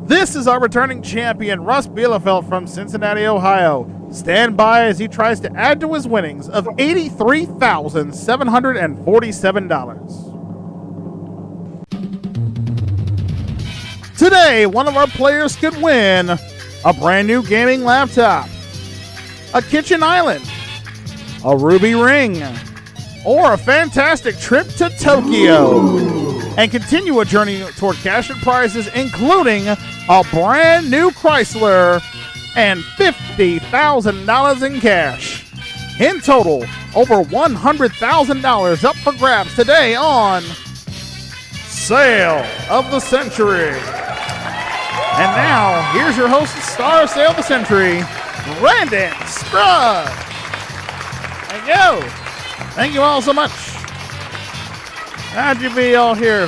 This is our returning champion, Russ Bielefeld from Cincinnati, Ohio. Stand by as he tries to add to his winnings of $83,747. Today, one of our players could win a brand new gaming laptop, a kitchen island, a ruby ring, or a fantastic trip to Tokyo, and continue a journey toward cash and prizes, including a brand new Chrysler and $50,000 in cash. In total, over $100,000 up for grabs today on Sale of the Century. And now, here's your host, star of Sale of the Century, Brandon Scruggs. Thank you. Thank you all so much. Glad you be all here.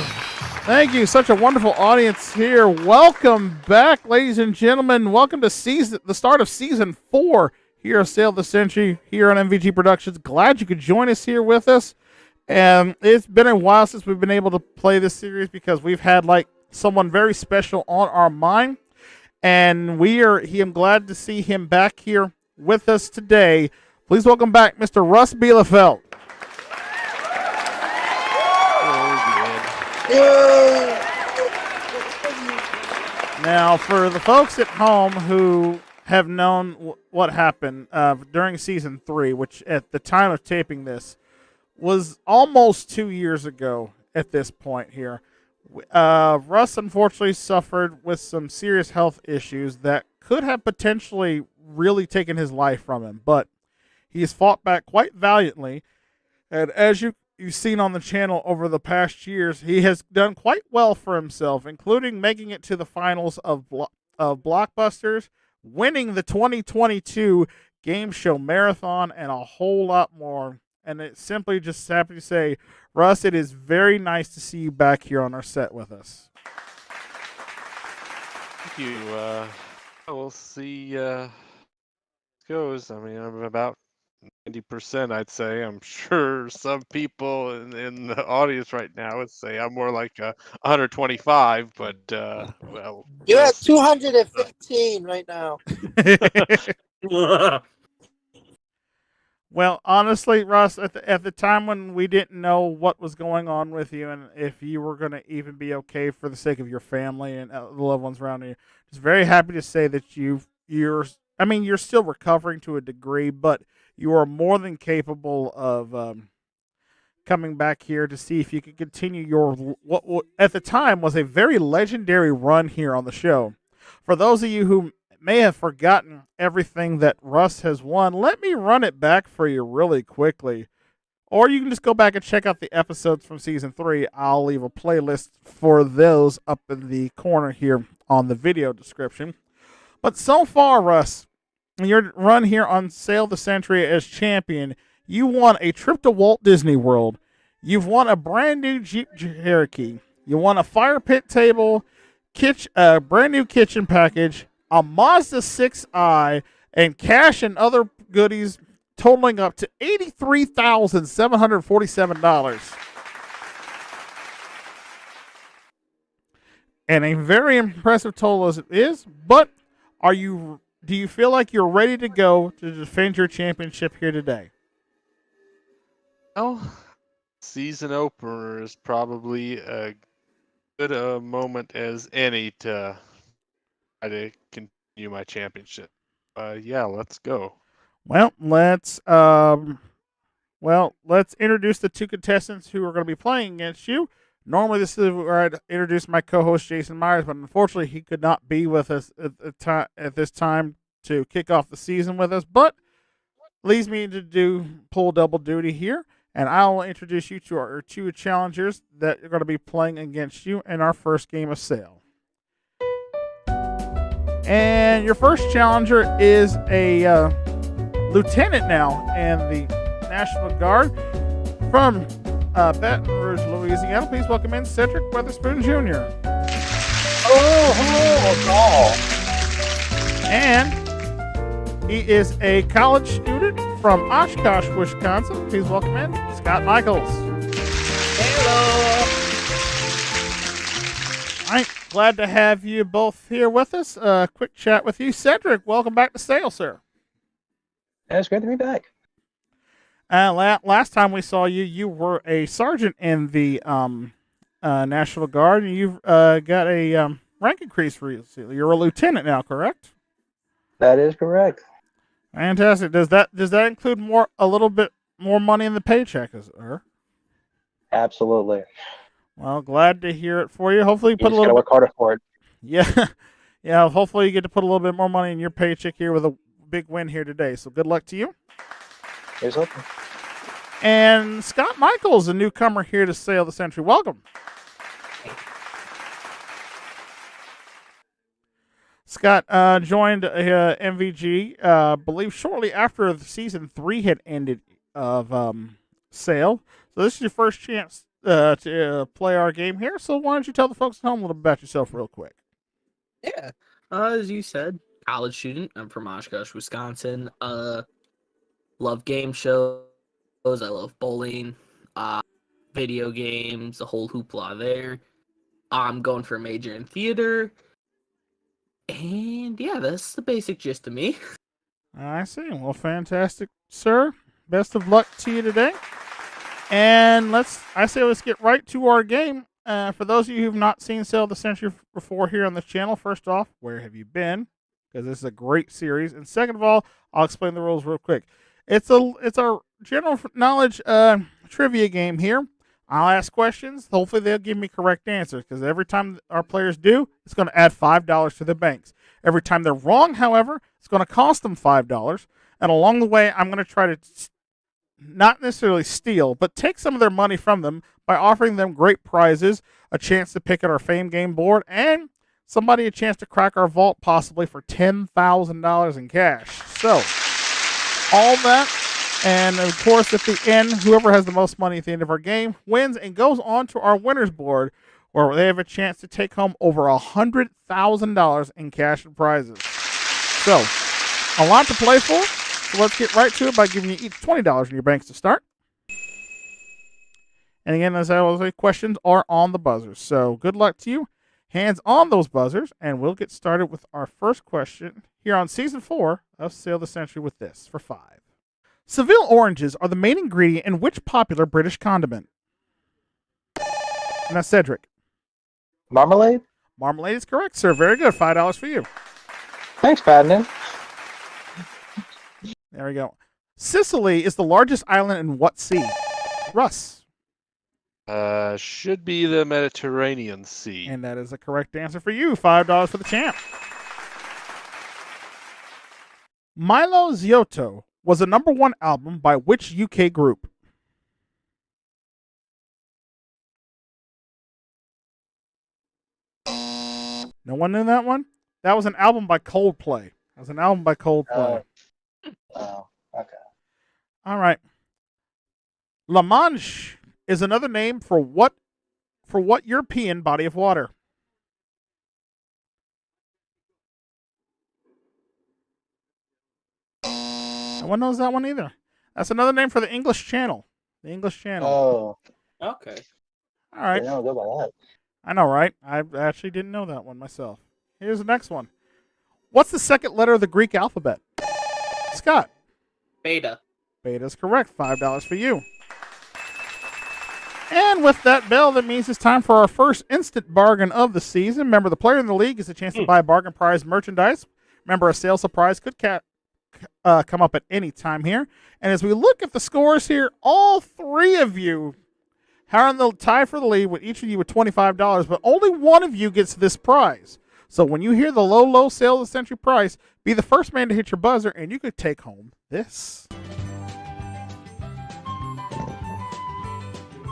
Thank you. Such a wonderful audience here. Welcome back, ladies and gentlemen. Welcome to the start of season 4 here of Sale of the Century here on MVG Productions. Glad you could join us here with us. And it's been a while since we've been able to play this series because we've had someone very special on our mind. And I'm glad to see him back here with us today. Please welcome back Mr. Russ Bielefeld. Now, for the folks at home who have known what happened during season 3, which at the time of taping this was almost 2 years ago at this point here, Russ unfortunately suffered with some serious health issues that could have potentially really taken his life from him, but he's fought back quite valiantly, and as you've seen on the channel over the past years, he has done quite well for himself, including making it to the finals of Blockbusters, winning the 2022 Game Show Marathon, and a whole lot more. And it's simply just happy to say, Russ, it is very nice to see you back here on our set with us. Thank you. We'll see how it goes. I mean, I'm about 90%, I'd say. I'm sure some people in the audience right now would say I'm more like 125, but well, you're at 215 right now. Well, honestly, Russ, at the time when we didn't know what was going on with you and if you were going to even be okay for the sake of your family and the loved ones around you, just very happy to say that you're still recovering to a degree, but you are more than capable of coming back here to see if you can continue your what at the time was a very legendary run here on the show. For those of you who may have forgotten everything that Russ has won, let me run it back for you really quickly. Or you can just go back and check out the episodes from season 3. I'll leave a playlist for those up in the corner here on the video description. But so far, Russ, in your run here on Sale of the Century as champion, you won a trip to Walt Disney World. You've won a brand new Jeep Cherokee. You won a fire pit table, a brand new kitchen package, a Mazda 6i, and cash and other goodies totaling up to $83,747. And a very impressive total as it is, but do you feel like you're ready to go to defend your championship here today? Well, season opener is probably a good moment as any to try to continue my championship. Yeah, let's go. Well, let's introduce the two contestants who are going to be playing against you. Normally, this is where I'd introduce my co-host Jason Myers, but unfortunately, he could not be with us at this time to kick off the season with us. But leaves me to pull double duty here, and I'll introduce you to our two challengers that are going to be playing against you in our first game of Sale. And your first challenger is a lieutenant now in the National Guard from Baton Rouge, Louisiana. Please welcome in Cedric Weatherspoon Jr. Hello. And he is a college student from Oshkosh, Wisconsin. Please welcome in Scott Michaels. Hello. All right. Glad to have you both here with us. Quick chat with you. Cedric, welcome back to Sale, sir. Yeah, it's great to be back. Last time we saw you, you were a sergeant in the National Guard, and you've got a rank increase recently. You're a lieutenant now, correct? That is correct. Fantastic. Does that include a little bit more money in the paycheck, sir? Absolutely. Well, glad to hear it for you. Hopefully, You just gotta bit. work harder for it. Yeah, yeah. Hopefully, you get to put a little bit more money in your paycheck here with a big win here today. So, good luck to you. Here's hoping. And Scott Michaels, a newcomer here to Sail the Century. Welcome. Scott joined MVG, I believe, shortly after season 3 had ended of Sail. So this is your first chance to play our game here. So why don't you tell the folks at home a little bit about yourself real quick? Yeah. As you said, college student. I'm from Oshkosh, Wisconsin. Love game shows. I love bowling. Video games, the whole hoopla there. I'm going for a major in theater. And yeah, that's the basic gist of me. I see. Well, fantastic, sir. Best of luck to you today. And let's get right to our game. For those of you who've not seen Sail the Century before here on this channel, first off, where have you been? Because this is a great series. And second of all, I'll explain the rules real quick. It's our general knowledge trivia game here. I'll ask questions. Hopefully, they'll give me correct answers, because every time our players do, it's going to add $5 to their banks. Every time they're wrong, however, it's going to cost them $5. And along the way, I'm going to try to not necessarily steal, but take some of their money from them by offering them great prizes, a chance to pick at our Fame Game board, and somebody a chance to crack our vault, possibly for $10,000 in cash. So, all that. And of course, at the end, whoever has the most money at the end of our game wins and goes on to our winners board, where they have a chance to take home over $100,000 in cash and prizes. So, a lot to play for. So let's get right to it by giving you each $20 in your banks to start. And again, as I always say, questions are on the buzzers. So good luck to you. Hands on those buzzers, and we'll get started with our first question here on Season 4 of Sail the Century with this for 5. Seville oranges are the main ingredient in which popular British condiment? And that's Cedric. Marmalade? Marmalade is correct, sir. Very good. $5 for you. Thanks, Ferdinand. There we go. Sicily is the largest island in what sea? Russ. Should be the Mediterranean Sea. And that is a correct answer for you. $5 for the champ. Milo Giotto was a #1 album by which UK group? No one knew that one? That was an album by Coldplay. Oh, okay. All right. La Manche is another name for what European body of water? No one knows that one either. That's another name for the English Channel. The English Channel. Oh, Okay. All right. yeah, go by that. I know, right? I actually didn't know that one myself. Here's the next one. What's the second letter of the Greek alphabet? Scott. Beta. Beta is correct. $5 for you. And with that bell, that means it's time for our first instant bargain of the season. Remember, the player in the league gets a chance to buy bargain prize merchandise. Remember, a sales surprise could come up at any time here. And as we look at the scores here, all three of you are on the tie for the lead, with each of you with $25, but only one of you gets this prize. So when you hear the low Sail of the Century price, be the first man to hit your buzzer, and you could take home this.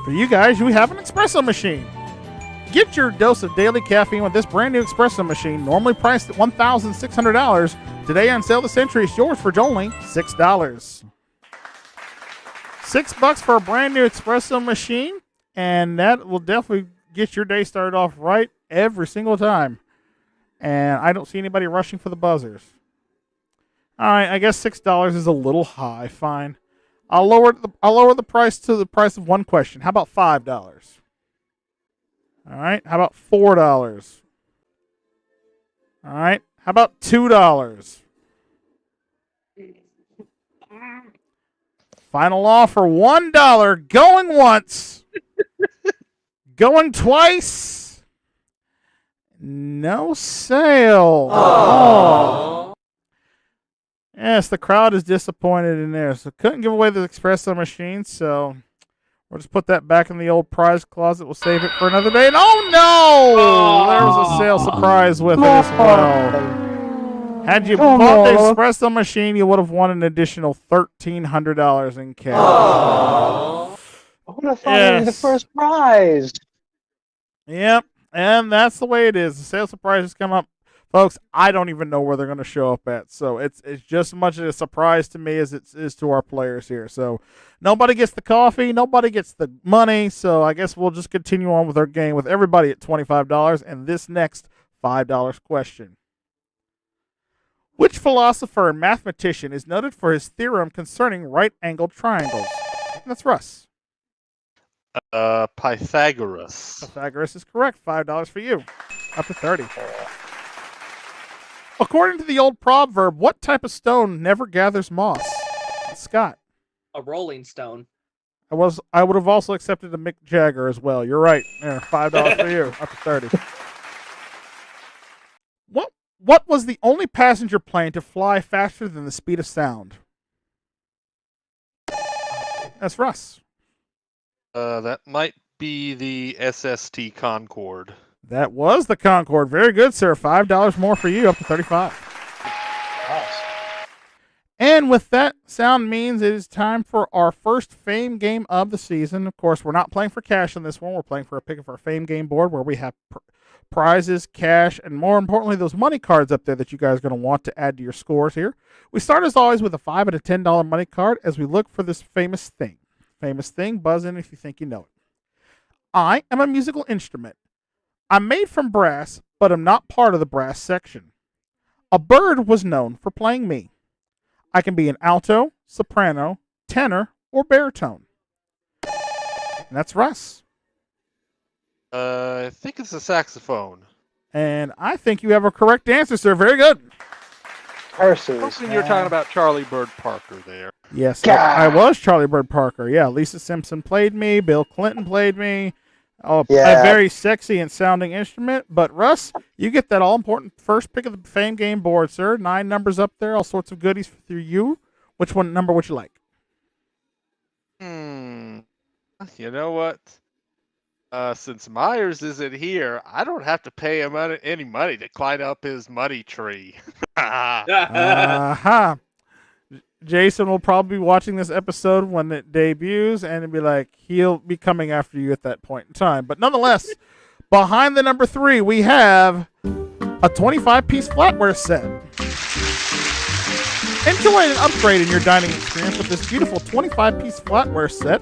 For you guys, you have an espresso machine. Get your dose of daily caffeine with this brand new espresso machine, normally priced at $1,600. Today on Sail the Century, it's yours for only $6. $6 for a brand new espresso machine, and that will definitely get your day started off right every single time. And I don't see anybody rushing for the buzzers. All right, I guess $6 is a little high. Fine. I'll lower the price to the price of one question. How about $5? All right. How about $4? All right. How about $2? Final offer, $1. Going once. Going twice. No sale. Oh. Yes, the crowd is disappointed in there. So couldn't give away the espresso machine, so we'll just put that back in the old prize closet. We'll save it for another day. And oh no! There was a sale surprise with it as well. Had you bought the espresso machine, you would have won an additional $1,300 in cash. I would have thought it was the first prize. Yep, and that's the way it is. The sale surprises come up. Folks, I don't even know where they're going to show up at. So it's just as much a surprise to me as it is to our players here. So nobody gets the coffee. Nobody gets the money. So I guess we'll just continue on with our game with everybody at $25 and this next $5 question. Which philosopher and mathematician is noted for his theorem concerning right-angled triangles? That's Russ. Pythagoras. Pythagoras is correct. $5 for you. Up to 30. According to the old proverb, what type of stone never gathers moss? Scott. A rolling stone. I would have also accepted a Mick Jagger as well. You're right. There, $5 for you. Up to 30. What was the only passenger plane to fly faster than the speed of sound? That's Russ. That might be the SST Concorde. That was the Concorde. Very good, sir. $5 more for you, up to 35. Nice. And with that, sound means it is time for our first Fame game of the season. Of course, we're not playing for cash on this one. We're playing for a pick of our Fame game board where we have prizes, cash, and more importantly, those money cards up there that you guys are going to want to add to your scores here. We start, as always, with a $5 and a $10 money card as we look for this famous thing. Famous thing, buzz in if you think you know it. I am a musical instrument. I'm made from brass, but I'm not part of the brass section. A bird was known for playing me. I can be an alto, soprano, tenor, or baritone. And that's Russ. I think it's a saxophone. And I think you have a correct answer, sir. Very good. Curses. Hoping you're talking about Charlie Bird Parker there. Yes, I was Charlie Bird Parker. Yeah, Lisa Simpson played me. Bill Clinton played me. Oh, Yeah. A very sexy and sounding instrument. But Russ, you get that all important first pick of the Fame game board, sir. 9 numbers up there, all sorts of goodies for you. Which one number would you like? You know what? Since Myers isn't here, I don't have to pay him any money to climb up his money tree. Aha. Jason will probably be watching this episode when it debuts, and it'll be like he'll be coming after you at that point in time. But nonetheless, behind the number 3, we have a 25-piece flatware set. Enjoy an upgrade in your dining experience with this beautiful 25-piece flatware set,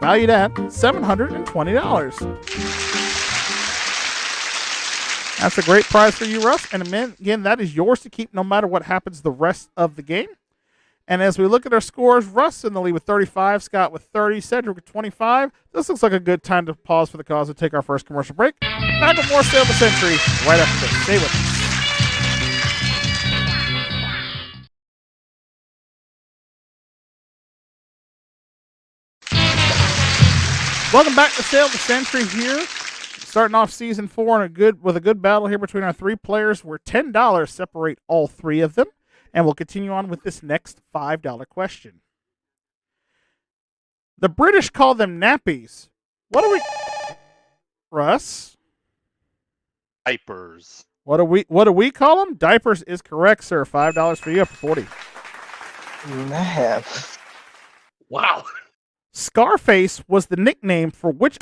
valued at $720. That's a great prize for you, Russ. And again, that is yours to keep no matter what happens the rest of the game. And as we look at our scores, Russ in the lead with 35, Scott with 30, Cedric with 25. This looks like a good time to pause for the cause and take our first commercial break. Back with more Sale of the Century right after this. Stay with us. Welcome back to Sale of the Century here. Starting off season 4 with a good battle here between our 3 players where $10 separate all 3 of them. And we'll continue on with this next $5 question. The British call them nappies. What do we... Russ? Diapers. What do we call them? Diapers is correct, sir. $5 for you, up to 40. Man. Wow. Scarface was the nickname for which...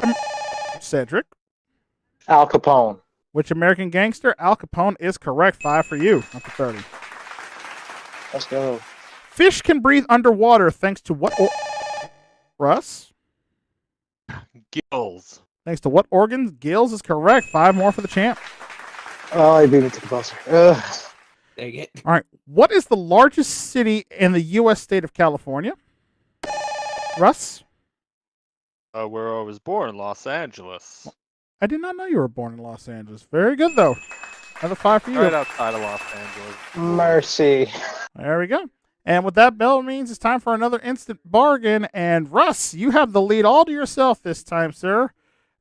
Cedric? Al Capone. Which American gangster? Al Capone is correct. 5 for you, up to 30. Let's go. Fish can breathe underwater thanks to what... Russ? Gills. Thanks to what organs? Gills is correct. 5 more for the champ. Oh, he beat me to the buzzer. Ugh. Dang it. All right. What is the largest city in the U.S. state of California? Russ? Where I was born, Los Angeles. I did not know you were born in Los Angeles. Very good, though. Another 5 for you. Right outside of Los Angeles. Mercy. There we go. And what that bell means it's time for another instant bargain. And Russ, you have the lead all to yourself this time, sir.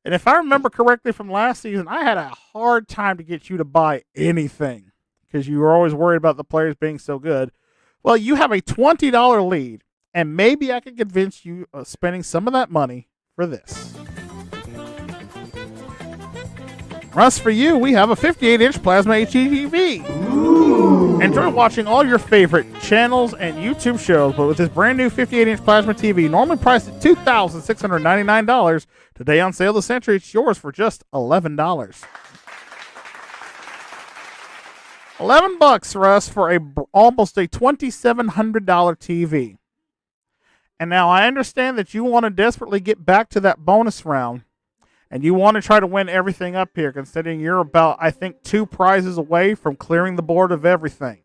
And if I remember correctly from last season, I had a hard time to get you to buy anything because you were always worried about the players being so good. Well, you have a $20 lead, and maybe I can convince you of spending some of that money for this. Russ, for you, we have a 58-inch plasma HD TV. Enjoy watching all your favorite channels and YouTube shows, but with this brand new 58-inch plasma TV, normally priced at $2,699, today on sale this Century, it's yours for just $11. $11, Russ, for almost a $2,700 TV. And now I understand that you want to desperately get back to that bonus round. And you want to try to win everything up here, considering you're about, I think, 2 prizes away from clearing the board of everything.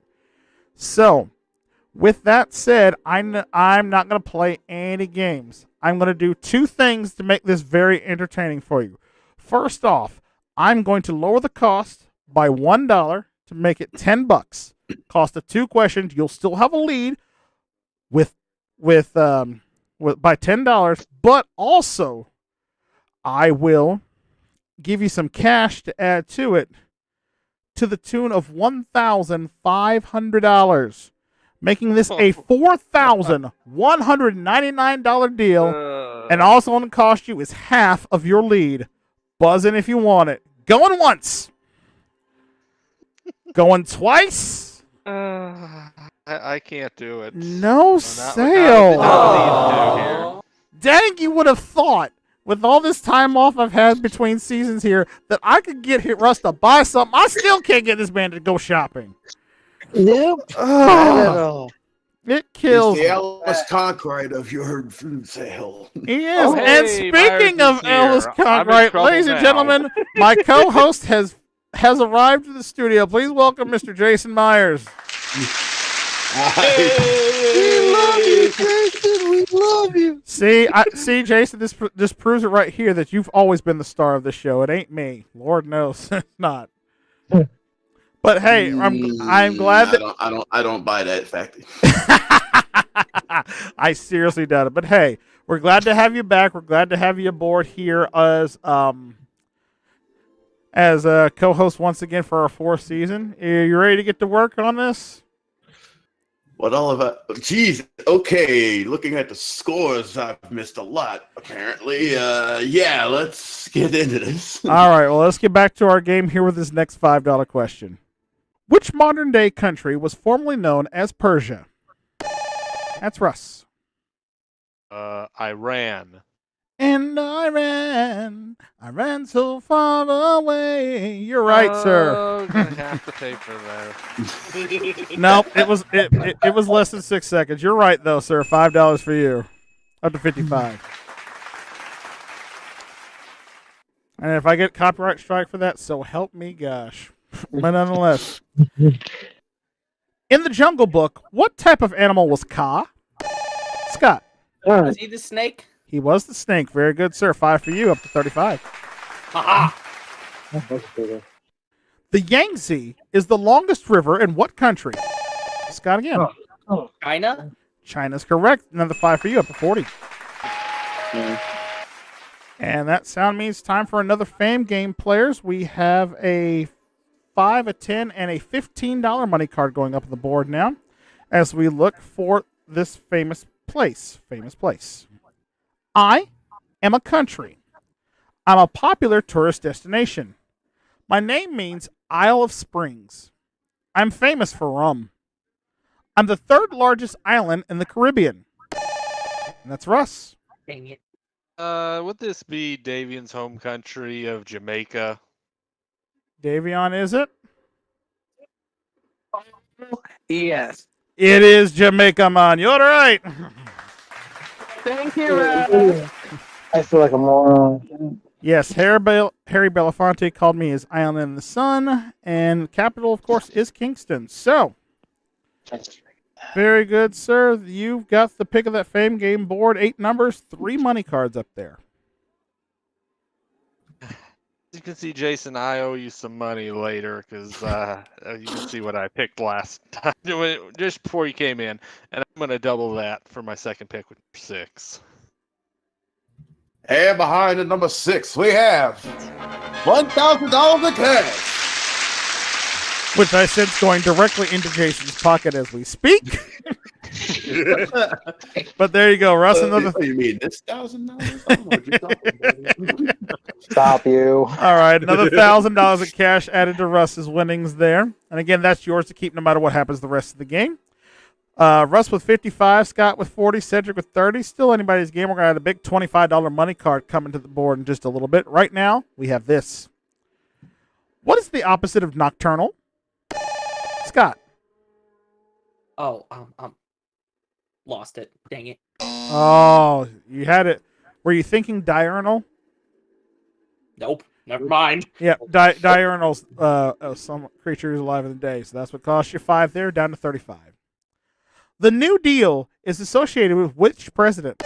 So, with that said, I'm not going to play any games. I'm going to do 2 things to make this very entertaining for you. First off, I'm going to lower the cost by $1 to make it $10. Cost of 2 questions. You'll still have a lead by $10, but also I will give you some cash to add to it to the tune of $1,500, making this a $4,199 deal, and also going to cost you is half of your lead. Buzz in if you want it. Going once. Going twice. I can't do it. No sale. Dang, you would have thought, with all this time off I've had between seasons here, that I could get Russ to buy something. I still can't get this man to go shopping. Nope. Not at all. It kills He's the me. Ellis Conkright of your food sale. He is. Oh, And hey, speaking Myers of is Ellis here. I'm in Conkright, trouble ladies and now. gentlemen, my co-host has arrived to the studio. Please welcome Mr. Jason Myers. We love you, Jason. We love you. See, Jason. This proves it right here that you've always been the star of the show. It ain't me. Lord knows it's not. But hey, I'm glad that I don't buy that fact. I seriously doubt it. But hey, we're glad to have you back. We're glad to have you aboard here as a co-host once again for our 4th season. Are you ready to get to work on this? What all about? Geez, okay. Looking at the scores, I've missed a lot. Apparently, yeah. Let's get into this. All right. Well, let's get back to our game here with this next $5 question. Which modern-day country was formerly known as Persia? That's Russ. Iran. And I ran so far away. You're right, sir. Oh, gonna have to pay for that. Nope, it was less than 6 seconds. You're right, though, sir. $5 for you, up to 55. And if I get copyright strike for that, so help me, gosh. But nonetheless, in the Jungle Book, what type of animal was Kaa? Scott. Was he the snake? He was the snake. Very good, sir. 5 for you, up to 35. Haha. The Yangtze is the longest river in what country? Scott again. China? China's correct. Another 5 for you, up to 40. And that sound means time for another Fame game, players. We have a 5, a 10, and a $15 money card going up on the board now as we look for this famous place. I am a country. I'm a popular tourist destination. My name means Isle of Springs. I'm famous for rum. I'm the 3rd largest island in the Caribbean. And that's Russ. Dang it. Would this be Davian's home country of Jamaica? Davion, is it? Yes. It is Jamaica, man. You're right. Thank you, Raz. I feel like a moron. Yes, Harry Belafonte called me his island in the sun, and the capital, of course, is Kingston. So, very good, sir. You've got the pick of that Fame game board. 8 numbers, 3 money cards up there. you can see, Jason, I owe you some money later because you can see what I picked last time, just before you came in, and I'm going to double that for my second pick with 6. And behind at number 6, we have $1,000 in cash. Which I sense going directly into Jason's pocket as we speak. But there you go, Russ. Another. What do you mean, this $1,000? I don't know what you're talking about. Stop you. All right, another $1,000 in cash added to Russ's winnings there. And again, that's yours to keep no matter what happens the rest of the game. Russ with 55, Scott with 40, Cedric with 30. Still anybody's game. We're going to have a big $25 money card coming to the board in just a little bit. Right now, we have this. What is the opposite of nocturnal? Scott. Oh, lost it. Dang it. Oh, you had it. Were you thinking diurnal? Nope. Never mind. Yeah, diurnal's some creatures alive in the day. So that's what cost you 5 there, down to 35. The New Deal is associated with which president?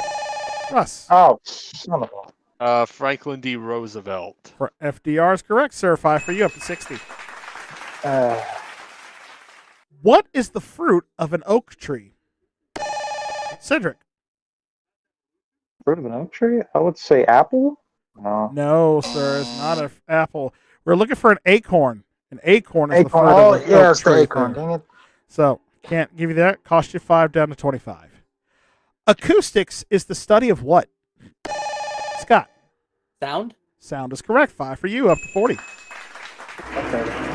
Russ. Oh, son of a. Franklin D. Roosevelt. For FDR is correct, sir. 5 for you, up to 60. What is the fruit of an oak tree? Cedric. Fruit of an oak tree? I would say apple? No. No, sir, it's not an apple. We're looking for an acorn. An acorn is the fruit Acorn. Oh, of an yeah, oak it's tree. the acorn. Dang it. So, can't give you that. Cost you 5, down to 25. Acoustics is the study of what? Scott. Sound? Sound is correct. 5 for you, up to 40. Okay.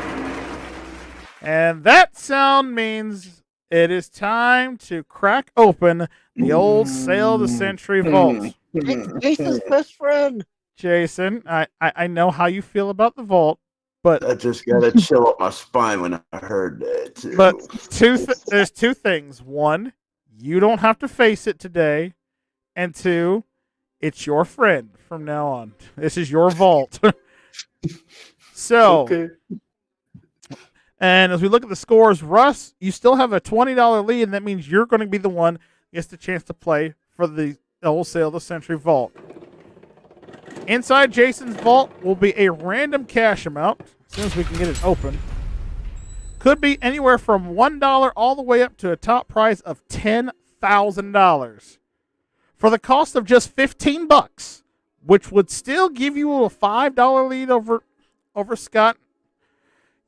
And that sound means it is time to crack open the old Sail of the Century vault. Jason's best friend. Jason, I know how you feel about the vault, but I just got a chill up my spine when I heard that. but there's 2 things. 1, you don't have to face it today, and 2, it's your friend from now on. This is your vault. So, Okay. And as we look at the scores, Russ, you still have a $20 lead, and that means you're going to be the one who gets the chance to play for the old Sail of the Century vault. Inside Jason's vault will be a random cash amount, as soon as we can get it open. Could be anywhere from $1 all the way up to a top prize of $10,000. For the cost of just $15, which would still give you a $5 lead over Scott,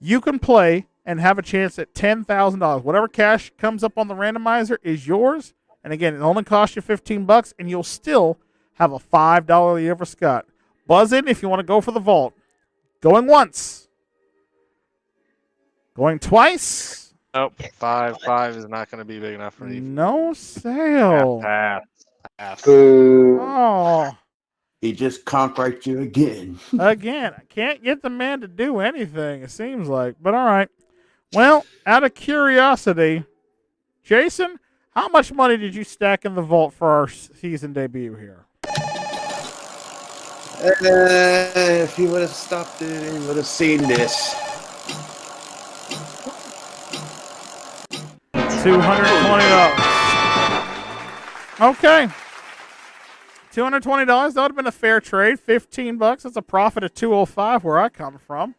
you can play and have a chance at $10,000. Whatever cash comes up on the randomizer is yours. And again, it only costs you $15, and you'll still have a $5 lead over Scott. Buzz in if you want to go for the vault. Going once. Going twice. Nope. 5 is not going to be big enough for you. No sale. Pass. Boo. Oh, He just conquered you again. again, I can't get the man to do anything, it seems like. But all right. Well, out of curiosity, Jason, how much money did you stack in the vault for our season debut here? If he would have stopped it, he would have seen this. $220. Okay. $220. That would have been a fair trade. $15. That's a profit of $205 where I come from.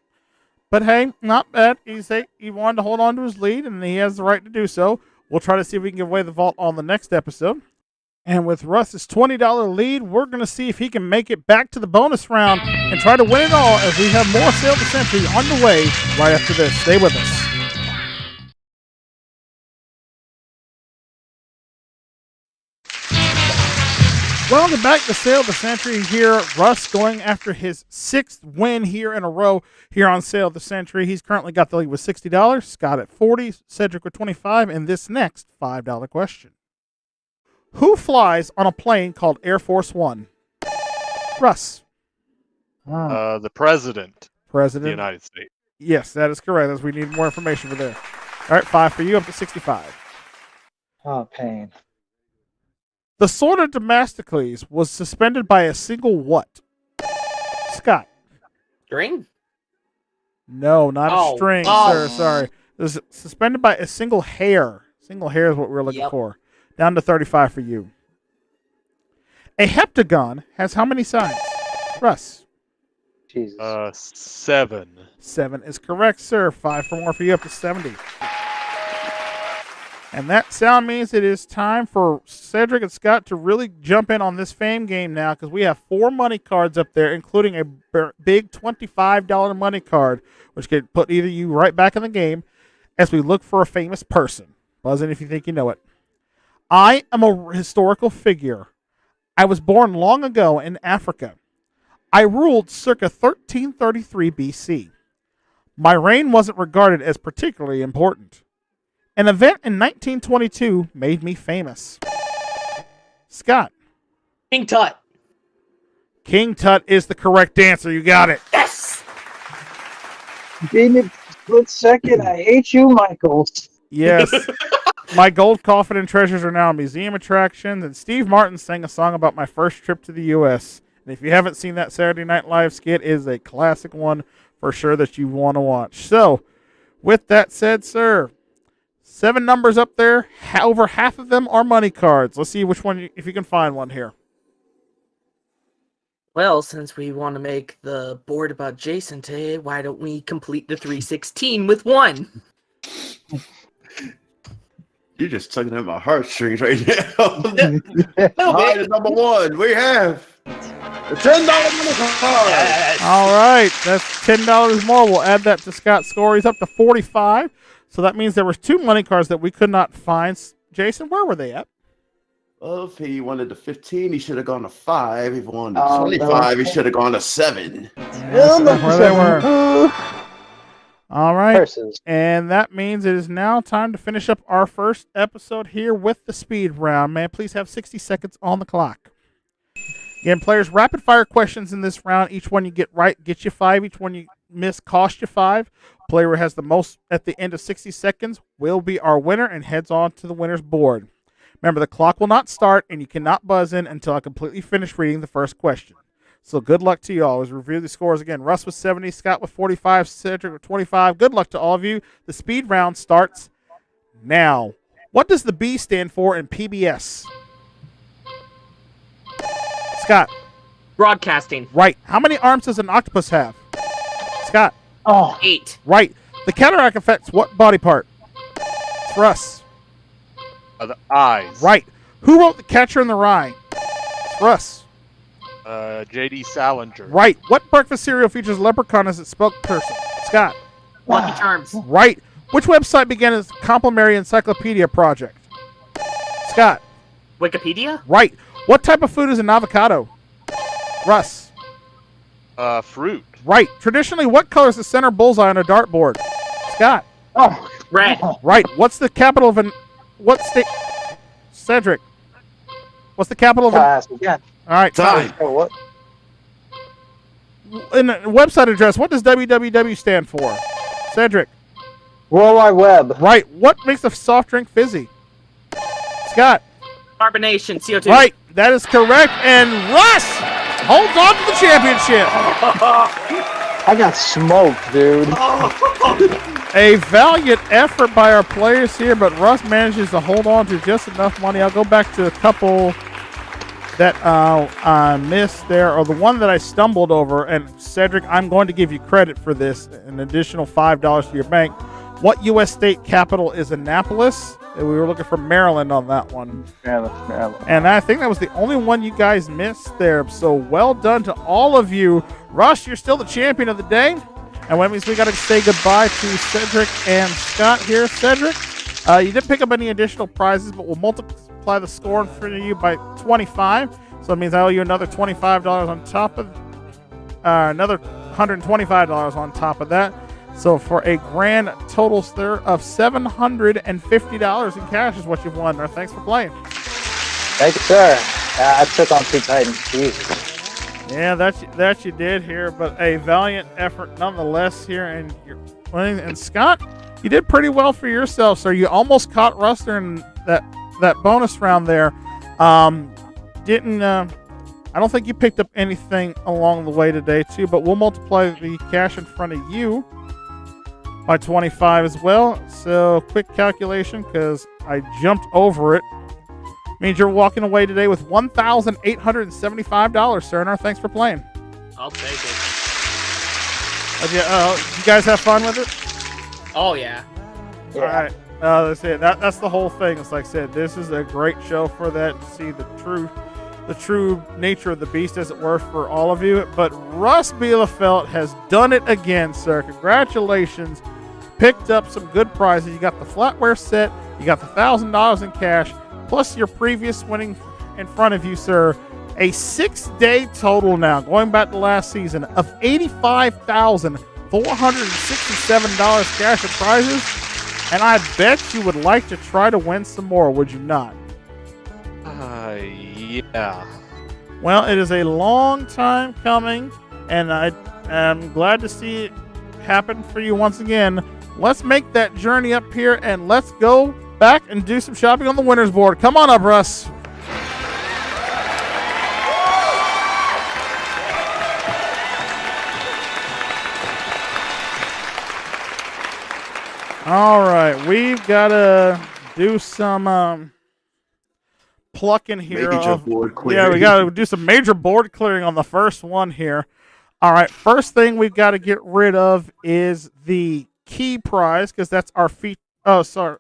But hey, not bad. He wanted to hold on to his lead, and he has the right to do so. We'll try to see if we can give away the vault on the next episode. And with Russ's $20 lead, we're going to see if he can make it back to the bonus round and try to win it all as we have more Sail of the Century on the way right after this. Stay with us. Welcome back to Sail of the Century here. Russ going after his 6th win here in a row here on Sail of the Century. He's currently got the lead with $60, Scott at $40, Cedric with $25, and this next $5 question. Who flies on a plane called Air Force One? Russ. The president of President. the United States. Yes, that is correct, as we need more information for there. All right, 5 for you, up to 65. Oh, pain. The sword of Damastocles was suspended by a single what? Scott. String? No, not a Oh, string, oh. sir. Sorry. It was suspended by a single hair. Single hair is what we were looking Yep. for. Down to 35 for you. A heptagon has how many sides? Russ. Jesus. 7. 7 is correct, sir. 5 for more for you, up to 70. And that sound means it is time for Cedric and Scott to really jump in on this fame game now, because we have 4 money cards up there, including a big $25 money card, which could put either you right back in the game as we look for a famous person. Buzz in if you think you know it. I am a historical figure. I was born long ago in Africa. I ruled circa 1333 BC. My reign wasn't regarded as particularly important. An event in 1922 made me famous. Scott. King Tut. King Tut is the correct answer. You got it. Yes. Gave me a split second. I hate you, Michael. Yes. My gold coffin and treasures are now a museum attraction. And Steve Martin sang a song about my first trip to the U.S. And if you haven't seen that Saturday Night Live skit, it is a classic one for sure that you want to watch. So, with that said, sir, 7 numbers up there. Over half of them are money cards. Let's see which one, if you can find one here. Well, since we want to make the board about Jason today, why don't we complete the 316 with 1? You're just tugging at my heartstrings right now. All right, at number 1, we have the $10 money card. Yes. All right, that's $10 more. We'll add that to Scott's score. He's up to 45. So that means there was 2 money cards that we could not find. Jason, where were they at? Well, if he wanted the 15, he should have gone to 5. If he wanted the 25, he should have gone to 7. Yes, that's where they were. All right. Versus. And that means it is now time to finish up our first episode here with the speed round. May I please have 60 seconds on the clock? Again, players, rapid fire questions in this round. Each one you get right gets you 5. Each one you miss costs you 5. Player who has the most at the end of 60 seconds will be our winner and heads on to the winner's board. Remember, the clock will not start and you cannot buzz in until I completely finish reading the first question. So good luck to you all. Let's review the scores again. Russ with 70, Scott with 45, Cedric with 25. Good luck to all of you. The speed round starts now. What does the B stand for in PBS? Scott. Broadcasting. Right. How many arms does an octopus have? Scott. Oh, 8. Right. The cataract affects what body part? It's Russ. The eyes. Right. Who wrote The Catcher in the Rye? It's Russ. J.D. Salinger. Right. What breakfast cereal features leprechaun as its spokesperson? Scott. Lucky Charms. Right. Which website began as Complimentary Encyclopedia Project? Scott. Wikipedia? Right. What type of food is an avocado? Russ. Fruit. Right. Traditionally, what color is the center bullseye on a dartboard? Scott. oh, Red. Right. What's the capital of an... What state... Cedric. What's the capital of an... pass again. All right. Time. Oh, what? In a website address, what does www stand for? Cedric. World Wide Web. Right. What makes a soft drink fizzy? Scott. Carbonation. CO2. Right. That is correct. And Russ holds on to the championship. I got smoked, dude. A valiant effort by our players here, but Russ manages to hold on to just enough money. I'll go back to a couple that I missed there, or the one that I stumbled over. And Cedric, I'm going to give you credit for this, an additional $5 to your bank. What U.S. state capital is Annapolis? We were looking for Maryland on that one. Yeah. And I think that was the only one you guys missed there. So well done to all of you. Russ, you're still the champion of the day. And that means we got to say goodbye to Cedric and Scott here. Cedric, you didn't pick up any additional prizes, but we'll multiply the score in front of you by 25. So that means I owe you another $25 on top of another $125 on top of that. So for a grand total, sir, of $750 in cash is what you've won. Thanks for playing. Thank you, sir. I took on 2 Titans. Jesus. Yeah, that you did here, but a valiant effort nonetheless here, and you're winning. And Scott, you did pretty well for yourself, sir. You almost caught Ruster in that bonus round there. I don't think you picked up anything along the way today, too, but we'll multiply the cash in front of you by 25 as well. So quick calculation, because I jumped over it. Means you're walking away today with $1,875, sir. And thanks for playing. I'll take it. You guys have fun with it? Oh yeah. All right. That's it. That's the whole thing. It's like I said, this is a great show for that, to see the true nature of the beast, as it were, for all of you. But Russ Bielefeld has done it again, sir. Congratulations. Picked up some good prizes. You got the flatware set. You got the $1,000 in cash, plus your previous winning in front of you, sir. A 6-day total now, going back to last season, of $85,467 cash and prizes. And I bet you would like to try to win some more, would you not? Yeah. Well, it is a long time coming, and I am glad to see it happen for you once again. Let's make that journey up here, and let's go back and do some shopping on the winner's board. Come on up, Russ. All right, we've got to do some plucking here. Major board Yeah, clearing. we got to do some major board clearing on the first one here. All right, first thing we've got to get rid of is the key prize, because that's our feet. Oh, sorry.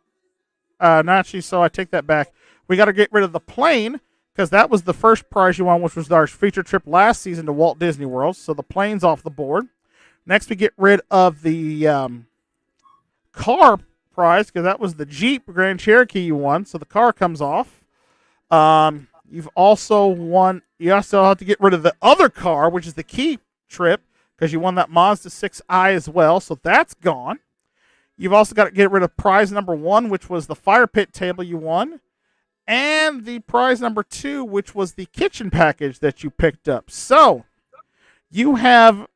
Not actually, so I take that back. We got to get rid of the plane, because that was the first prize you won, which was our feature trip last season to Walt Disney World. So the plane's off the board. Next, we get rid of the car prize, because that was the Jeep Grand Cherokee you won, so the car comes off. You also have to get rid of the other car, which is the key trip, because you won that Mazda 6i as well, so that's gone. You've also got to get rid of prize number 1, which was the fire pit table you won, and the prize number 2, which was the kitchen package that you picked up. So you have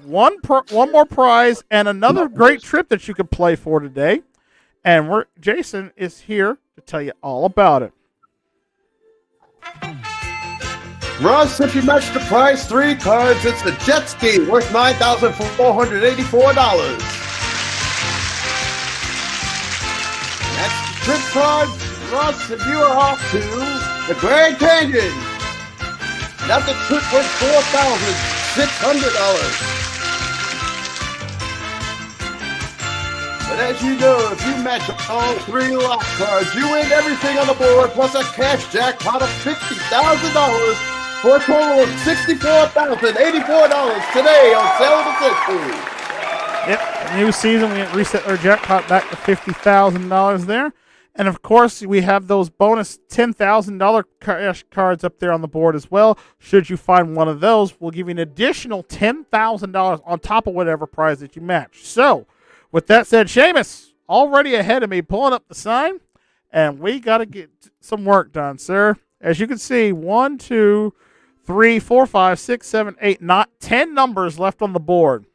one more prize and another great trip that you could play for today. And Jason is here to tell you all about it. Russ, if you match the prize 3 cards, it's the jet ski worth $9,484. That's the trip card. Russ, if you are off to the Grand Canyon, that's a trip worth $4,600. But as you know, if you match all 3 lot cards, you win everything on the board, plus a cash jackpot of $50,000 for a total of $64,084 today on Sale of the Century. Yep, new season, we reset our jackpot back to $50,000 there. And of course, we have those bonus $10,000 cash cards up there on the board as well. Should you find one of those, we'll give you an additional $10,000 on top of whatever prize that you match. So, with that said, Seamus, already ahead of me, pulling up the sign, and we got to get some work done, sir. As you can see, 1, 2, 3, 4, 5, 6, 7, 8, not 10 numbers left on the board.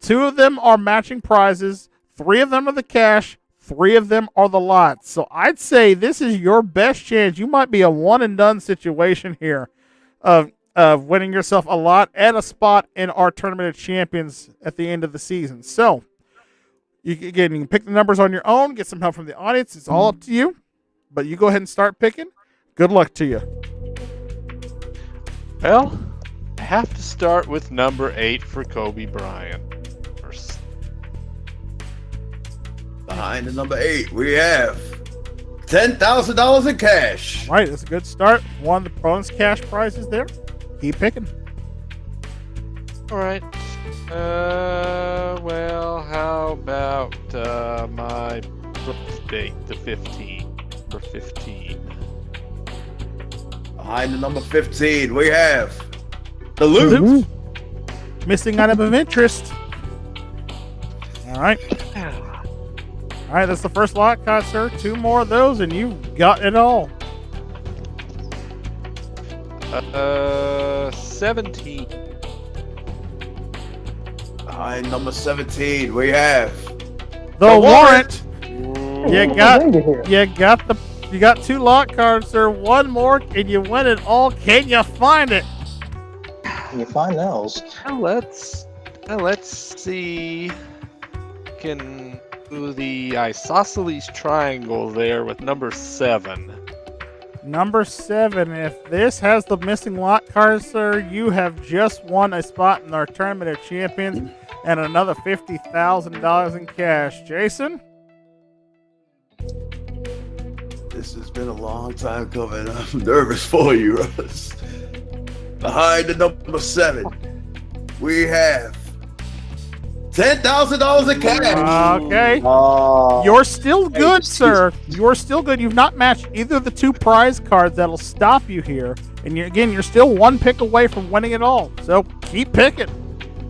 2 of them are matching prizes. 3 of them are the cash. 3 of them are the lots. So I'd say this is your best chance. You might be a one-and-done situation here of winning yourself a lot and a spot in our Tournament of Champions at the end of the season. So, you can pick the numbers on your own, get some help from the audience. It's all up to you. But you go ahead and start picking. Good luck to you. Well, I have to start with number 8 for Kobe Bryant. First. Behind the number 8, we have $10,000 in cash. All right, that's a good start. One of the bonus cash prizes there. Keep picking. All right. Well, how about my birthday, the 15, for 15? Behind the number 15, we have the loot. Missing item of interest. All right. All right, that's the first lot, sir. 2 more of those, and you've got it all. 17. Behind number 17, we have The warrant. You Ooh. got 2 lot cards, sir. 1 more, and you win it all. Can you find it? Can you find those? Let's see. Can do the isosceles triangle there with number 7. Number 7. If this has the missing lot card, sir, you have just won a spot in our Tournament of Champions. and another $50,000 in cash. Jason? This has been a long time coming. I'm nervous for you, Russ. Behind the number 7, we have $10,000 in cash. Okay. Oh, You're still good, just- sir. You're still good. You've not matched either of the 2 prize cards that'll stop you here. And you're still 1 pick away from winning it all. So keep picking.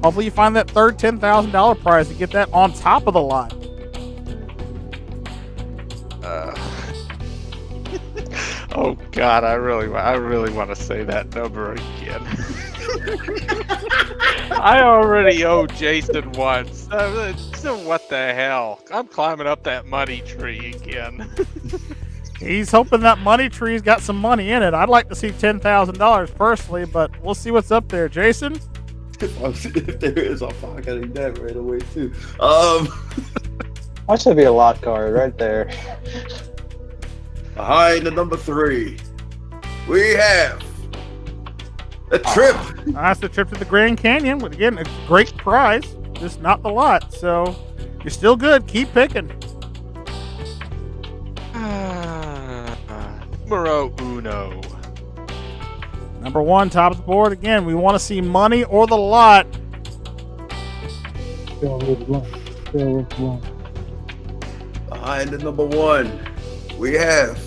Hopefully you find that third $10,000 prize to get that on top of the lot. Oh God, I really want to say that number again. I already owe Jason once. So what the hell? I'm climbing up that money tree again. He's hoping that money tree's got some money in it. I'd like to see $10,000 personally, but we'll see what's up there. Jason? If there is, I'm pocketing that right away too. that should be a lot card right there. Behind the number 3, we have a trip. That's the trip to the Grand Canyon. With, again, a great prize, just not the lot. So you're still good. Keep picking. Numero uno. Number 1, top of the board. Again, we want to see money or the lot. Behind the number 1, we have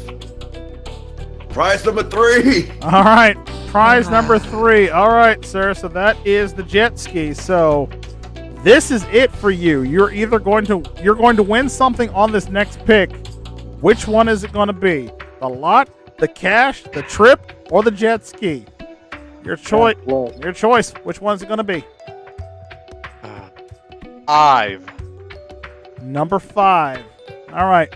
prize number 3. All right, prize number 3. All right, sir. So that is the jet ski. So this is it for you. You're going to win something on this next pick. Which one is it going to be? The lot, the cash, the trip, or the jet ski? Your choice. Your choice. Which one's it going to be? 5. Number 5. All right.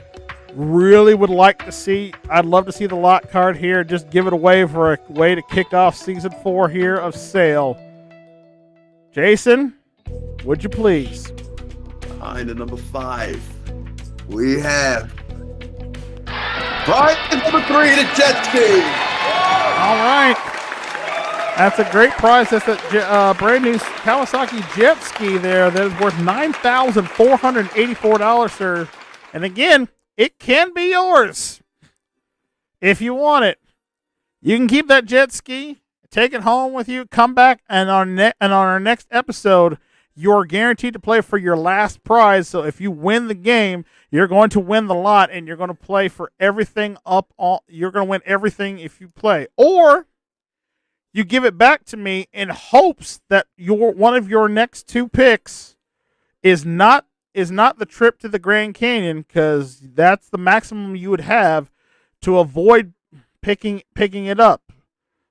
Really would like to see. I'd love to see the lot card here. Just give it away for a way to kick off season 4 here of Sale. Jason, would you please? Behind the number 5, we have prize number 3, the jet ski. All right. That's a great prize. That's a brand new Kawasaki jet ski there that is worth $9,484, sir. And again, it can be yours if you want it. You can keep that jet ski, take it home with you, come back, and on our next episode, you're guaranteed to play for your last prize. So if you win the game, you're going to win the lot, and you're going to play for everything you're going to win everything if you play. Or you give it back to me in hopes that one of your next 2 picks is not the trip to the Grand Canyon, because that's the maximum you would have to avoid picking it up.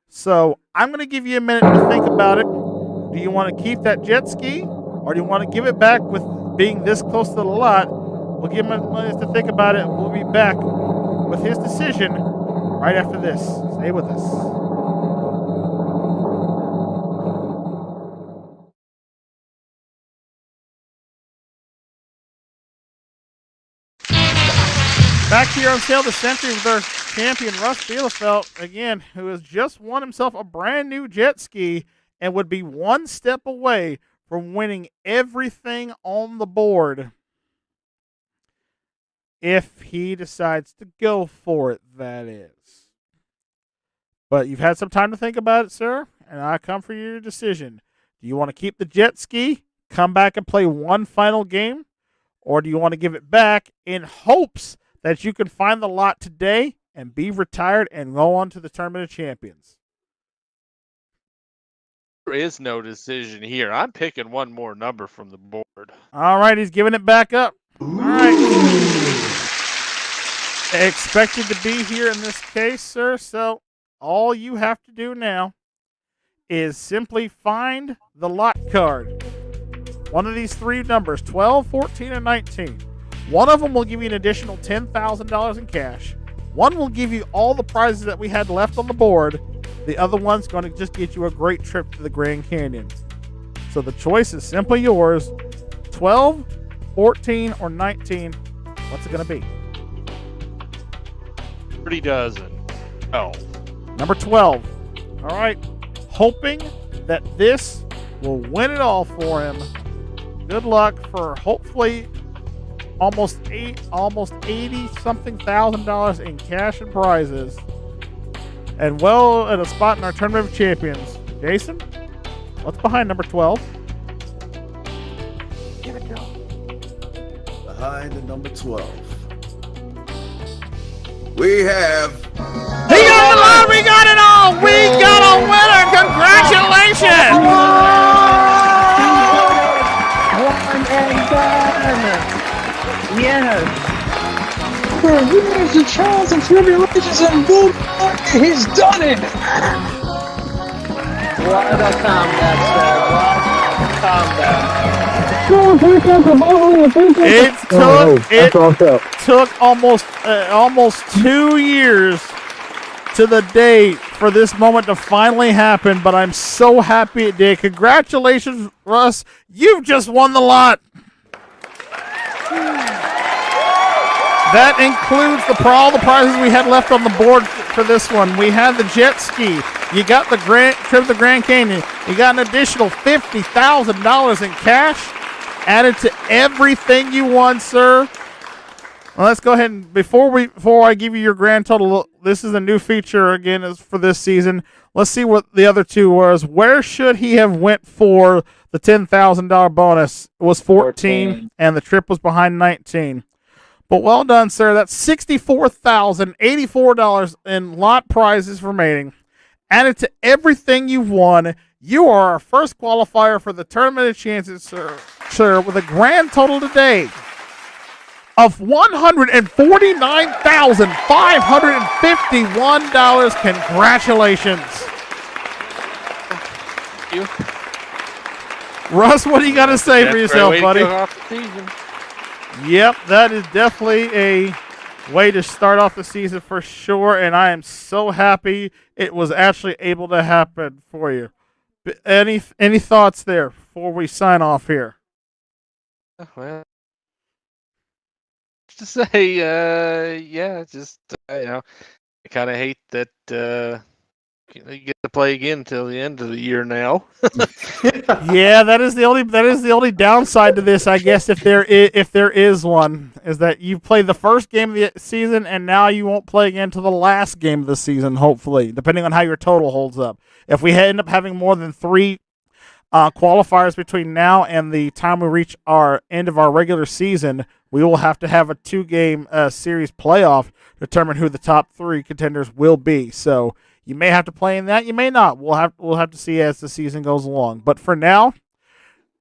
So I'm going to give you a minute to think about it. Do you want to keep that jet ski, or do you want to give it back with being this close to the lot? We'll give him a minute to think about it. We'll be back with his decision right after this. Stay with us. Back here on Sale the Century with our champion, Russ Bielefeld, again, who has just won himself a brand new jet ski and would be 1 step away from winning everything on the board if he decides to go for it, that is. But you've had some time to think about it, sir, and I come for your decision. Do you want to keep the jet ski, come back and play 1 final game, or do you want to give it back in hopes that you can find the lot today and be retired and go on to the Tournament of Champions? There is no decision here. I'm picking one more number from the board. All right, he's giving it back up. All right. Expected to be here in this case, sir. So all you have to do now is simply find the lot card. One of these 3 numbers, 12, 14, and 19. One of them will give you an additional $10,000 in cash. One will give you all the prizes that we had left on the board. The other one's going to just get you a great trip to the Grand Canyon. So the choice is simply yours. 12, 14, or 19. What's it going to be? 30 dozen. Oh. Number 12. All right. Hoping that this will win it all for him. Good luck for hopefully almost 80 something $1,000 in cash and prizes. And well at a spot in our Tournament of Champions. Jason, what's behind number 12? Give it to him. Behind the number 12. We have. He got the line! We got it all! We got a winner! Congratulations! One and done. Yes. Here's the trials and tribulations and boom, he's done it. What a comeback, sir. What a comeback. It took almost 2 years to the day for this moment to finally happen, but I'm so happy it did. Congratulations, Russ. You've just won the lot. That includes all the prizes we had left on the board for this one. We had the jet ski. You got the trip to the Grand Canyon. You got an additional $50,000 in cash added to everything you won, sir. Well, let's go ahead and before I give you your grand total, this is a new feature again is for this season. Let's see what the other two was. Where should he have went for the $10,000 bonus? It was 14, and the trip was behind 19. But well done, sir. That's $64,084 in lot prizes remaining. Added to everything you've won, you are our first qualifier for the Tournament of Chances, sir, with a grand total today of $149,551. Congratulations. Thank you. Russ, what do you got to say for yourself, buddy? Yep, that is definitely a way to start off the season for sure, and I am so happy it was actually able to happen for you. Any thoughts there before we sign off here? Well, to say, yeah, just I kind of hate that you get to play again until the end of the year now. Yeah, that is the only downside to this, I guess, if there is one, is that you played the first game of the season and now you won't play again until the last game of the season, hopefully, depending on how your total holds up. If we end up having more than 3 qualifiers between now and the time we reach our end of our regular season, we will have to have a 2-game series playoff to determine who the top 3 contenders will be. So you may have to play in that, you may not. We'll have to see as the season goes along. But for now,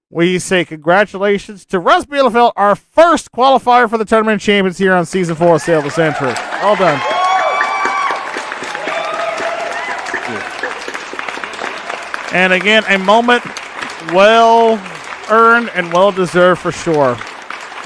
we say congratulations to Russ Bielefeld, our first qualifier for the Tournament of Champions here on Season 4 of Sail the Century. All done. And again, a moment well earned and well deserved for sure.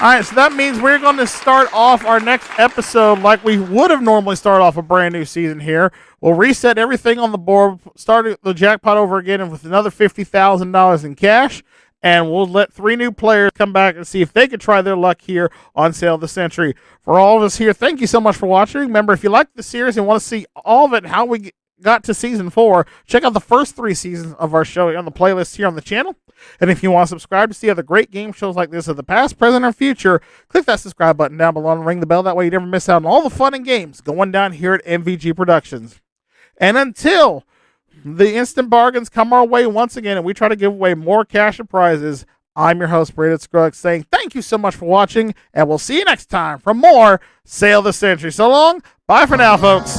All right, so that means we're going to start off our next episode like we would have normally started off a brand new season here. We'll reset everything on the board, start the jackpot over again and with another $50,000 in cash, and we'll let 3 new players come back and see if they could try their luck here on Sail of the Century. For all of us here, thank you so much for watching. Remember, if you like the series and want to see all of it, how we got to Season 4, check out the first 3 seasons of our show on the playlist here on the channel. And if you want to subscribe to see other great game shows like this of the past, present, or future, click that subscribe button down below and ring the bell. That way you never miss out on all the fun and games going down here at MVG Productions. And until the instant bargains come our way once again and we try to give away more cash and prizes, I'm your host, Brandon Scruggs, saying thank you so much for watching, and we'll see you next time for more Sail the Century. So long. Bye for now, folks.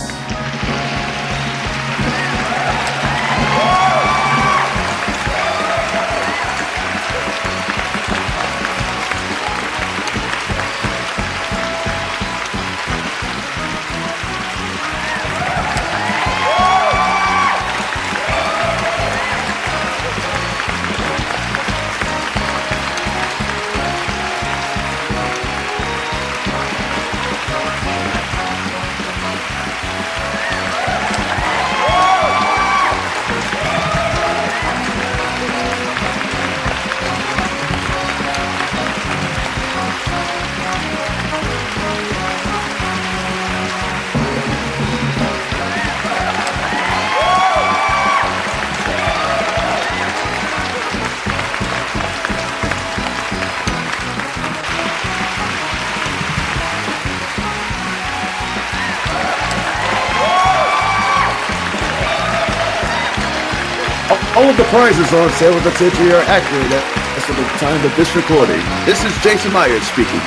All of the prizes on sale with the Century are accurate as of the time of this recording. This is Jason Myers speaking.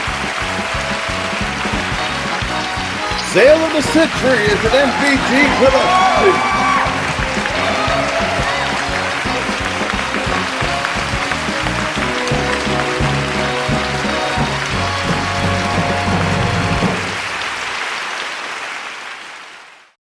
Sale of the Century is an MVG production.